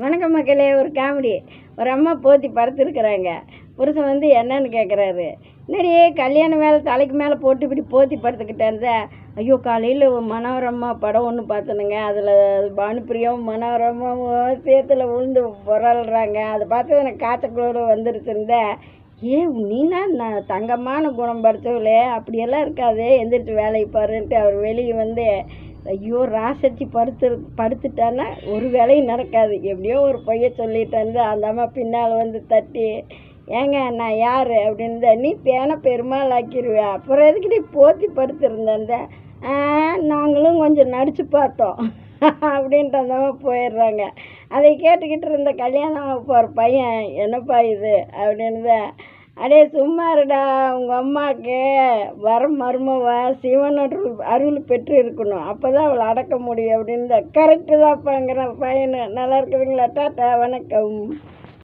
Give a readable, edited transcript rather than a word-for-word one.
வணக்கம் மக்களே. ஒரு காமெடி. ஒரு அம்மா போத்தி படுத்துருக்குறாங்க. புருஷன் வந்து என்னன்னு கேட்குறாரு. என்னடியே கல்யாணம் மேலே தலைக்கு மேலே போட்டு இப்படி போத்தி படுத்துக்கிட்டேன். ஐயோ, காலையில் மனோரமா படம் ஒன்று பார்த்தனுங்க. அதில் பானுப்பிரியாவும் மனோரமாவும் சேத்துல விழுந்து புரள்றாங்க. அதை பார்த்து எனக்கு காய்ச்சக்கூட வந்துருச்சுருந்தேன். நீனா நான் தங்கமான குணம் படைச்சவளே, அப்படியெல்லாம் இருக்காது, எந்திரிச்சு வேலைக்கு பாருன்ட்டு அவர் வெளியே வந்து, ஐயோ ராசச்சி படுத்துட்டான்னா ஒரு வேலையும் நடக்காது, எப்படியோ ஒரு பொய்ய சொல்லிட்டேன். அந்த அம்மா பின்னால் வந்து தட்டி, ஏங்க நான் யார் அப்படின்னு, நீ பேனை பெருமாள் ஆக்கிடுவேன், அப்புறம் எதுக்கு நீ போத்தி படுத்துருந்தேன். நாங்களும் கொஞ்சம் நடித்து பார்த்தோம் அப்படின்ட்டு அந்த அம்மா போயிடுறாங்க. அதை கேட்டுக்கிட்டு இருந்த கல்யாணம் போகிற பையன், என்னப்பா இது அப்படின்னு, அடே சும்மா இருடா, உங்கள் அம்மாவுக்கு வர மருமவ சிவன் அருள் பெற்று இருக்கணும், அப்போ தான் அவளை அடக்க முடியும் அப்படின்னு. கரெக்டு தான்ப்பாங்கிற பையனு. நல்லா இருக்குதுங்களா? டாட்டா, வணக்கம்.